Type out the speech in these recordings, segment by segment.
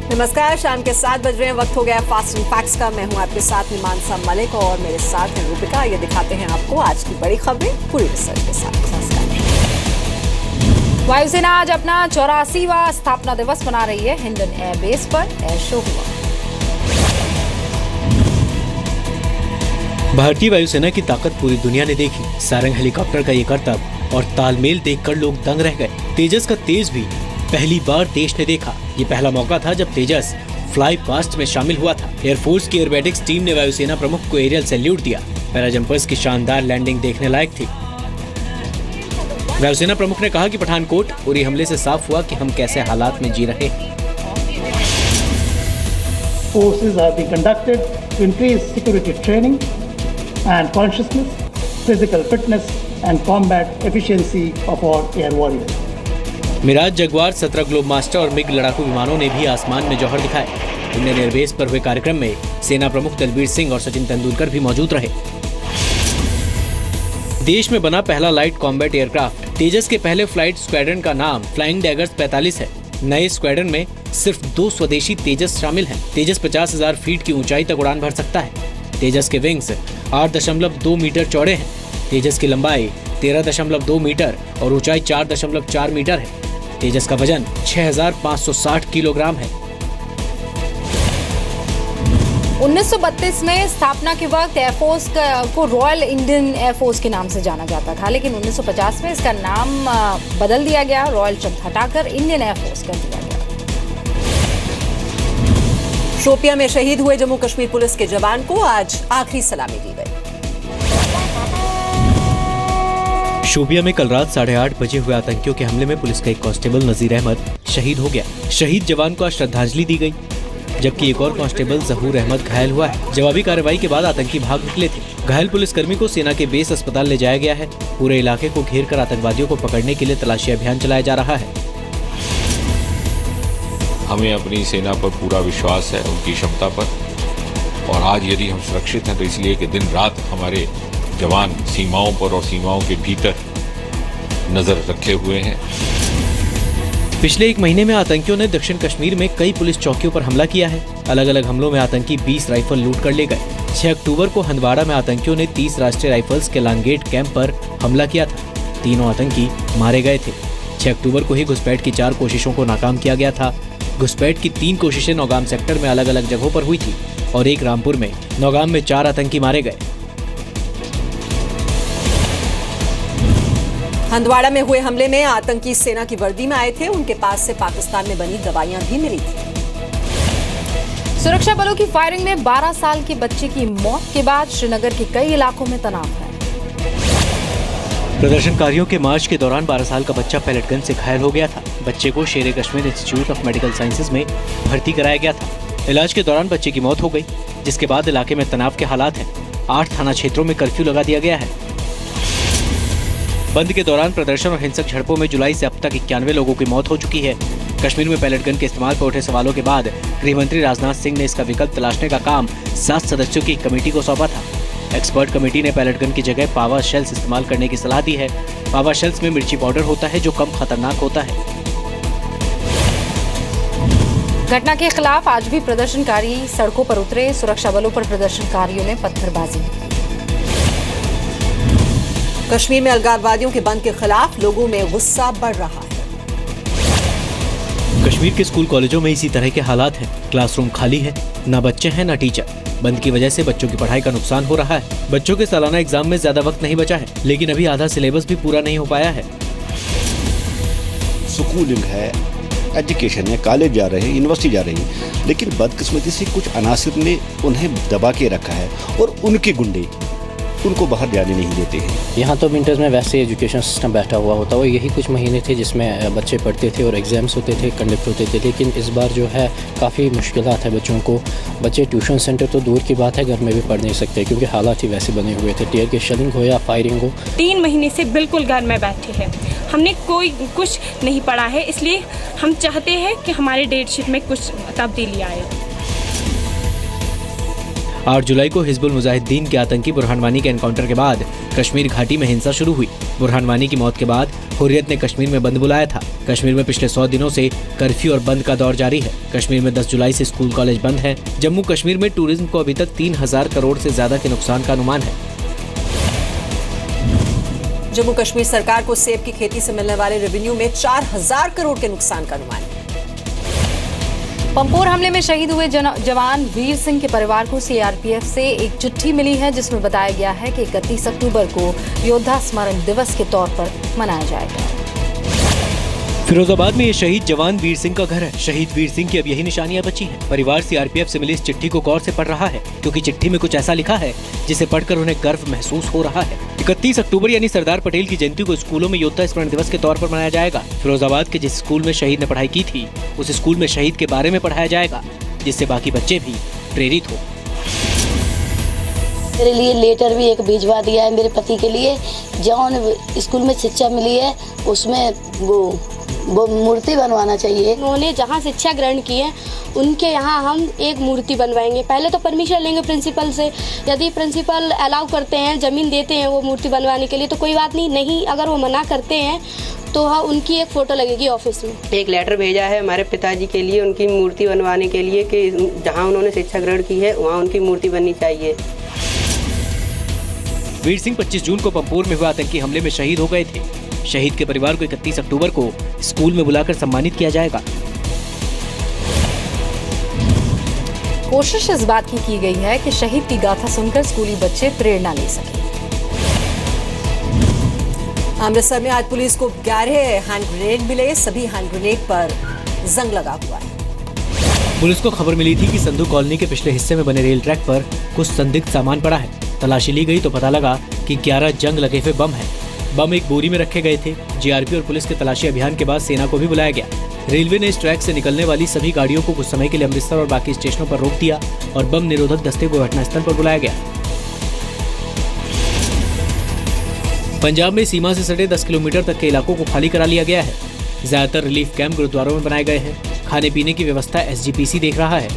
नमस्कार, शाम के 7 बज रहे हैं, वक्त हो गया फास्ट एंड फैक्ट्स का। मैं हूं आपके साथ मीमांसा मलिक और मेरे साथ है रूपिका। ये दिखाते हैं आपको आज की बड़ी खबरें पूरी रिसर्च के साथ। वायुसेना आज अपना 84वां स्थापना दिवस मना रही है। हिंडन एयरबेस पर एयर शो हुआ। भारतीय वायुसेना की ताकत पूरी दुनिया ने देखी। सारंग हेलीकॉप्टर का ये करतब और तालमेल देखकर लोग दंग रह गए। तेजस का तेज भी पहली बार देश ने देखा। ये पहला मौका था जब तेजस फ्लाई पास्ट में शामिल हुआ था। एयरफोर्स की एयरबैटिक्स टीम ने वायुसेना प्रमुख को एरियल सैल्यूट दिया। पैराजंपर्स की शानदार लैंडिंग देखने लायक थी। वायुसेना प्रमुख ने कहा कि पठानकोट उरी हमले से साफ हुआ कि हम कैसे हालात में जी रहे हैं। Courses have been conducted to increase security training and consciousness, physical fitness and combat efficiency of our air warriors. Mirage, Jaguar, 17 Globemaster और मिग लड़ाकू विमानों ने भी आसमान में जौहर दिखाए। इंडियन एयरबेस पर हुए कार्यक्रम में सेना प्रमुख दलबीर सिंह और सचिन तेंदुलकर भी मौजूद रहे। देश में बना पहला लाइट कॉम्बैट एयरक्राफ्ट तेजस के पहले फ्लाइट स्क्वाड्रन का नाम फ्लाइंग डैगर्स 45 है। नए स्क्वाड्रन में सिर्फ 2 स्वदेशी तेजस शामिल हैं। तेजस 50,000 फीट की ऊंचाई तक उड़ान भर सकता है। तेजस के विंग्स 8.2 मीटर चौड़े हैं। तेजस की लंबाई 13.2 मीटर और ऊंचाई 4.4 मीटर है। तेजस का वजन 6,560 किलोग्राम है। 1932 में स्थापना के वक्त एयरफोर्स को रॉयल इंडियन एयरफोर्स के नाम से जाना जाता था, लेकिन 1950 में इसका नाम बदल दिया गया। रॉयल शब्द हटाकर इंडियन एयरफोर्स कर दिया गया। शोपियां में शहीद हुए जम्मू कश्मीर पुलिस के जवान को आज आखिरी सलामी दी गई। शोपियां में कल रात 8:30 बजे हुए आतंकियों के हमले में पुलिस का एक कांस्टेबल नजीर अहमद शहीद हो गया। शहीद जवान को आज श्रद्धांजलि दी गई, जबकि एक और कांस्टेबल जहूर अहमद घायल हुआ है। जवाबी कार्रवाई के बाद आतंकी भाग निकले थे। घायल पुलिसकर्मी को सेना के बेस अस्पताल ले जाया गया है। पूरे इलाके को घेर कर आतंकवादियों को पकड़ने के लिए तलाशी अभियान चलाया जा रहा है। हमें अपनी सेना पर पूरा विश्वास है, उनकी क्षमता पर, और आज यदि हम सुरक्षित हैं तो इसलिए कि दिन रात हमारे जवान सीमाओं पर और सीमाओं के भीतर नजर रखे हुए हैं। पिछले 1 महीने में आतंकियों ने दक्षिण कश्मीर में कई पुलिस चौकियों पर हमला किया है। अलग अलग हमलों में आतंकी 20 राइफल लूट कर ले गए। 6 अक्टूबर को हंदवाड़ा में आतंकियों ने 30 राष्ट्रीय राइफल्स के लांगेट कैंप पर हमला किया था। तीनों आतंकी मारे गए थे। 6 अक्टूबर को ही घुसपैठ की 4 कोशिशों को नाकाम किया गया था। घुसपैठ की 3 कोशिशें नौगाम सेक्टर में अलग अलग जगहों पर हुई थी और एक रामपुर में। नौगाम में 4 आतंकी मारे गए। हंदवाड़ा में हुए हमले में आतंकी सेना की वर्दी में आए थे। उनके पास से पाकिस्तान में बनी दवाइयां भी मिली थी। सुरक्षा बलों की फायरिंग में 12 साल के बच्चे की मौत के बाद श्रीनगर के कई इलाकों में तनाव है। प्रदर्शनकारियों के मार्च के दौरान 12 साल का बच्चा पैलेट गन से घायल हो गया था। बच्चे को शेर Kashmir institute of medical sciences में भर्ती कराया गया था। इलाज के दौरान बच्चे की मौत हो गई, जिसके बाद इलाके में तनाव के हालात हैं। 8 थाना क्षेत्रों में कर्फ्यू लगा दिया गया है। बंद के दौरान प्रदर्शन और हिंसक झड़पों में जुलाई से अब तक 91 लोगों की मौत हो चुकी है। कश्मीर में पैलेट गन के इस्तेमाल पर उठे सवालों के बाद गृह मंत्री राजनाथ सिंह ने इसका विकल्प तलाशने का काम 7 सदस्यों की कमेटी को सौंपा था। एक्सपर्ट कमेटी ने पैलेट गन की जगह पावर शेल्स इस्तेमाल करने की सलाह दी है। पावर शेल्स में मिर्ची पाउडर होता है जो कम खतरनाक होता है। घटना के खिलाफ आज भी प्रदर्शनकारी सड़कों पर उतरे। सुरक्षा बलों पर प्रदर्शनकारियों ने पत्थरबाजी की। कश्मीर में अलगाववादियों के बंद के खिलाफ लोगों में गुस्सा बढ़ रहा है। कश्मीर के स्कूल कॉलेजों में इसी तरह के हालात हैं। क्लासरूम खाली है, न बच्चे हैं न टीचर। बंद की वजह से बच्चों की पढ़ाई का नुकसान हो रहा है। बच्चों के सालाना एग्जाम में ज्यादा वक्त नहीं बचा है, लेकिन अभी आधा सिलेबस भी पूरा नहीं हो पाया है। स्कूलिंग है, एजुकेशन है, कॉलेज जा रहे हैं, यूनिवर्सिटी जा रही है, लेकिन बदकिस्मती से कुछ अनासिर ने उन्हें दबा के रखा है और उनके गुंडे उनको बाहर जाने नहीं देते हैं। यहाँ तो विंटर्स में वैसे एजुकेशन सिस्टम बैठा हुआ होता है। यही कुछ महीने थे जिसमें बच्चे पढ़ते थे और एग्ज़ाम्स होते थे, कंडक्ट होते थे, लेकिन इस बार जो है काफ़ी मुश्किलात है बच्चों को। बच्चे ट्यूशन सेंटर तो दूर की बात है, घर में भी पढ़ नहीं सकते क्योंकि हालात ही वैसे बने हुए थे। टीयर के शेलिंग हो या फायरिंग हो। 3 महीने से बिल्कुल घर में बैठे हैं, हमने कोई कुछ नहीं पढ़ा है, इसलिए हम चाहते हैं कि हमारे डेटशीट में कुछ तब्दीली आए। 8 जुलाई को हिजबुल मुजाहिदीन के आतंकी बुरहान वानी के एनकाउंटर के बाद कश्मीर घाटी में हिंसा शुरू हुई। बुरहान वानी की मौत के बाद हुर्रियत ने कश्मीर में बंद बुलाया था। कश्मीर में पिछले 100 दिनों से कर्फ्यू और बंद का दौर जारी है। कश्मीर में 10 जुलाई से स्कूल कॉलेज बंद है। जम्मू कश्मीर में टूरिज्म को अभी तक 3000 करोड़ से ज्यादा के नुकसान का अनुमान है। जम्मू कश्मीर सरकार को सेब की खेती से मिलने वाले रेवेन्यू में 4000 करोड़ के नुकसान का अनुमान है। पंपोर हमले में शहीद हुए जवान वीर सिंह के परिवार को सीआरपीएफ से एक चिट्ठी मिली है, जिसमें बताया गया है कि 31 अक्टूबर को योद्धा स्मरण दिवस के तौर पर मनाया जाएगा। फिरोजाबाद में ये शहीद जवान वीर सिंह का घर है। शहीद वीर सिंह की अब यही निशानियां बची हैं। परिवार सीआरपीएफ से मिली इस चिट्ठी को गौर से पढ़ रहा है, क्योंकि चिट्ठी में कुछ ऐसा लिखा है जिसे पढ़कर उन्हें गर्व महसूस हो रहा है। 31 अक्टूबर यानी सरदार पटेल की जयंती को स्कूलों में योद्धा स्मरण दिवस के तौर पर मनाया जाएगा। फिरोजाबाद के जिस स्कूल में शहीद ने पढ़ाई की थी, उस स्कूल में शहीद के बारे में पढ़ाया जाएगा, जिससे बाकी बच्चे भी प्रेरित हो। मेरे लिए लेटर भी एक भिजवा दिया है मेरे पति के लिए। जौन स्कूल में शिक्षा मिली है उसमें वो मूर्ति बनवाना चाहिए। उन्होंने जहाँ शिक्षा ग्रहण की है उनके यहाँ हम एक मूर्ति बनवाएंगे। पहले तो परमिशन लेंगे प्रिंसिपल से, यदि प्रिंसिपल अलाउ करते हैं, ज़मीन देते हैं वो मूर्ति बनवाने के लिए तो कोई बात नहीं अगर वो मना करते हैं तो हाँ उनकी एक फ़ोटो लगेगी ऑफिस में। एक लेटर भेजा है हमारे पिताजी के लिए उनकी मूर्ति बनवाने के लिए कि जहाँ उन्होंने शिक्षा ग्रहण की है वहाँ उनकी मूर्ति बननी चाहिए। वीर सिंह 25 जून को पंपोर में हुए आतंकी हमले में शहीद हो गए थे। शहीद के परिवार को 31 अक्टूबर को स्कूल में बुलाकर सम्मानित किया जाएगा। कोशिश इस बात की गई है कि शहीद की गाथा सुनकर स्कूली बच्चे प्रेरणा ले सकें। अमृतसर में आज पुलिस को 11 हैंड ग्रेनेड मिले। सभी हैंड ग्रेनेड पर जंग लगा हुआ है। पुलिस को खबर मिली थी कि संधू कॉलोनी के पिछले हिस्से में बने रेल ट्रैक पर कुछ संदिग्ध सामान पड़ा है। तलाशी ली गई तो पता लगा कि 11 जंग लगे हुए बम हैं। बम एक बोरी में रखे गए थे। जीआरपी और पुलिस के तलाशी अभियान के बाद सेना को भी बुलाया गया। रेलवे ने इस ट्रैक से निकलने वाली सभी गाड़ियों को कुछ समय के लिए अमृतसर और बाकी स्टेशनों पर रोक दिया और बम निरोधक दस्ते को घटनास्थल पर बुलाया गया। पंजाब में सीमा से सटे 10 किलोमीटर तक के इलाकों को खाली करा लिया गया है। ज्यादातर रिलीफ कैंप गुरुद्वारों में बनाए गए हैं। खाने पीने की व्यवस्था एसजीपीसी देख रहा है।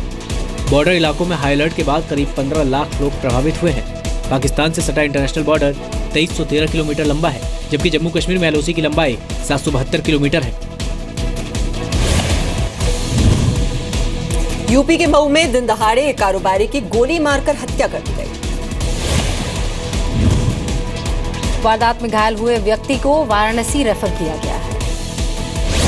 बॉर्डर इलाकों में हाई अलर्ट के बाद करीब 15 लाख लोग प्रभावित हुए हैं। पाकिस्तान से सटा इंटरनेशनल बॉर्डर 2313 किलोमीटर लंबा है, जबकि जम्मू कश्मीर में एलओसी की लंबाई 772 किलोमीटर है। यूपी के मऊ में दिन दहाड़े एक कारोबारी की गोली मारकर हत्या कर दी गई। वारदात में घायल हुए व्यक्ति को वाराणसी रेफर किया गया है।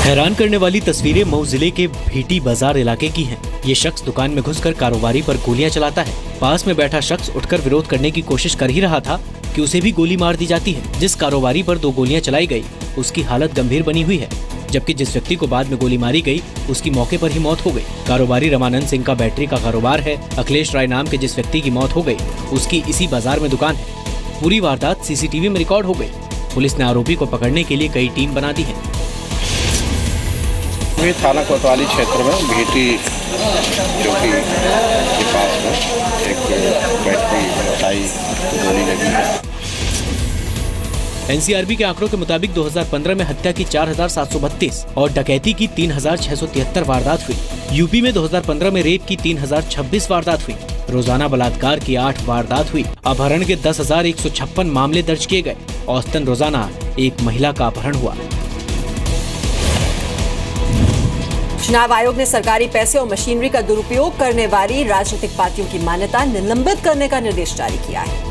हैरान करने वाली तस्वीरें मऊ जिले के भीटी बाजार इलाके की हैं। ये शख्स दुकान में घुसकर कारोबारी पर गोलियां चलाता है। पास में बैठा शख्स उठकर विरोध करने की कोशिश कर ही रहा था कि उसे भी गोली मार दी जाती है। जिस कारोबारी पर 2 गोलियां चलाई गई उसकी हालत गंभीर बनी हुई है, जबकि जिस व्यक्ति को बाद में गोली मारी गई उसकी मौके पर ही मौत हो गई। कारोबारी रमानंद सिंह का बैटरी का कारोबार है। अखिलेश राय नाम के जिस व्यक्ति की मौत हो गई उसकी इसी बाजार में दुकान है। पूरी वारदात सीसीटीवी में रिकॉर्ड हो गई। पुलिस ने आरोपी को पकड़ने के लिए कई टीम बना दी है। थाना कोतवाली क्षेत्र में भीटी चौकी के पास में एक बैटरी मिठाई गोली लगी है। एनसीआरबी के आंकड़ों के मुताबिक 2015 में हत्या की 4732 और डकैती की 3673 वारदात हुई। यूपी में 2015 में रेप की 3026 वारदात हुई। रोजाना बलात्कार की 8 वारदात हुई। अपहरण के 10,156 मामले दर्ज किए गए। औसतन रोजाना एक महिला का अपहरण हुआ। चुनाव आयोग ने सरकारी पैसे और मशीनरी का दुरुपयोग करने वाली राजनीतिक पार्टियों की मान्यता निलंबित करने का निर्देश जारी किया है।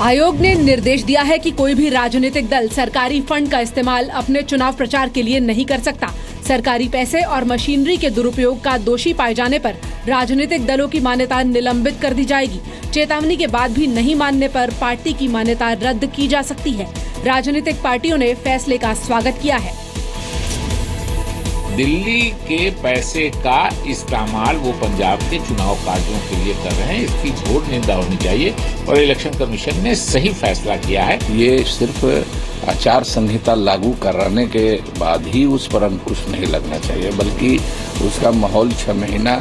आयोग ने निर्देश दिया है कि कोई भी राजनीतिक दल सरकारी फंड का इस्तेमाल अपने चुनाव प्रचार के लिए नहीं कर सकता। सरकारी पैसे और मशीनरी के दुरुपयोग का दोषी पाए जाने पर राजनीतिक दलों की मान्यता निलंबित कर दी जाएगी। चेतावनी के बाद भी नहीं मानने पर पार्टी की मान्यता रद्द की जा सकती है। राजनीतिक पार्टियों ने फैसले का स्वागत किया है। दिल्ली के पैसे का इस्तेमाल वो पंजाब के चुनाव कार्यों के लिए कर रहे हैं, इसकी घोर निंदा होनी चाहिए और इलेक्शन कमीशन ने सही फैसला किया है। ये सिर्फ आचार संहिता लागू कराने के बाद ही उस पर अंकुश नहीं लगना चाहिए, बल्कि उसका माहौल 6 महीना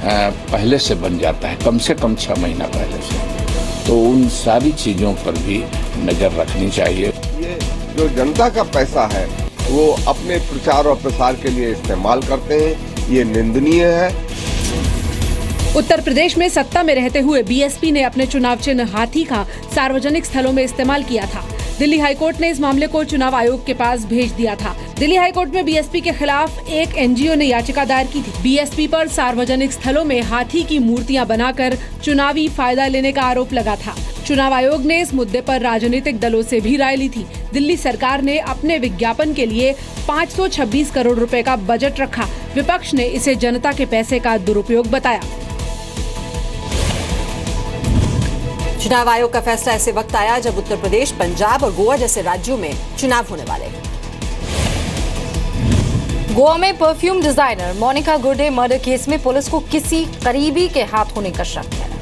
पहले से बन जाता है, कम से कम 6 महीना पहले से। तो उन सारी चीजों पर भी नजर रखनी चाहिए। ये जो जनता का पैसा है वो अपने प्रचार और प्रसार के लिए इस्तेमाल करते हैं, ये निंदनीय है। उत्तर प्रदेश में सत्ता में रहते हुए बीएसपी ने अपने चुनाव चिन्ह हाथी का सार्वजनिक स्थलों में इस्तेमाल किया था। दिल्ली हाईकोर्ट ने इस मामले को चुनाव आयोग के पास भेज दिया था। दिल्ली हाईकोर्ट में बीएसपी के खिलाफ एक एनजीओ ने याचिका दायर की थी। बीएसपी पर सार्वजनिक स्थलों में हाथी की मूर्तियां बनाकर चुनावी फायदा लेने का आरोप लगा था। चुनाव आयोग ने इस मुद्दे पर राजनीतिक दलों से भी राय ली थी। दिल्ली सरकार ने अपने विज्ञापन के लिए 526 करोड़ रुपए का बजट रखा। विपक्ष ने इसे जनता के पैसे का दुरुपयोग बताया। चुनाव आयोग का फैसला ऐसे वक्त आया जब उत्तर प्रदेश, पंजाब और गोवा जैसे राज्यों में चुनाव होने वाले हैं। गोवा में perfume designer Monika Gurde murder case में पुलिस को किसी करीबी के हाथ होने का शक है।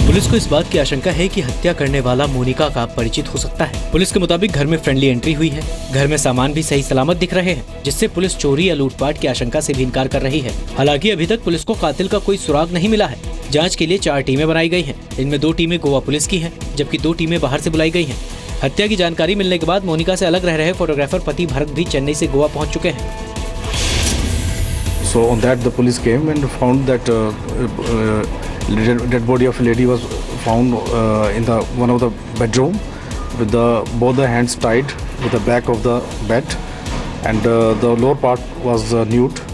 पुलिस को इस बात की आशंका है कि हत्या करने वाला मोनिका का परिचित हो सकता है। पुलिस के मुताबिक घर में फ्रेंडली एंट्री हुई है। घर में सामान भी सही सलामत दिख रहे हैं, जिससे पुलिस चोरी या लूटपाट की आशंका से भी इनकार कर रही है। हालांकि अभी तक पुलिस को कातिल का कोई सुराग नहीं मिला है। जांच के लिए 4 टीमें बनाई गई हैं। इनमें 2 टीमें गोवा पुलिस की हैं, जबकि 2 टीमें बाहर से बुलाई गई हैं। हत्या की जानकारी मिलने के बाद मोनिका से अलग रह रहे फोटोग्राफर पति भरत भी चेन्नई से गोवा पहुंच चुके हैं। So on that the police came and found that dead body of a lady was found in the one of the bedroom with both the hands tied with the back of the bed and the lower part was nude.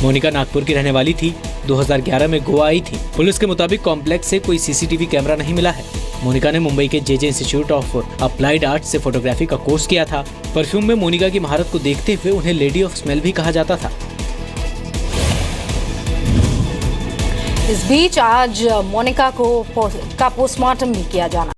Monika Nagpur की रहने वाली थी। 2011 में गोवा आई थी। Police के मुताबिक complex से कोई सीसीटीवी कैमरा नहीं मिला है। मोनिका ने मुंबई के JJ institute of applied arts से फोटोग्राफी का कोर्स किया था। परफ्यूम में मोनिका की महारत को देखते हुए उन्हें लेडी ऑफ स्मेल भी कहा जाता था। इस बीच आज मोनिका का पोस्टमार्टम भी किया जाना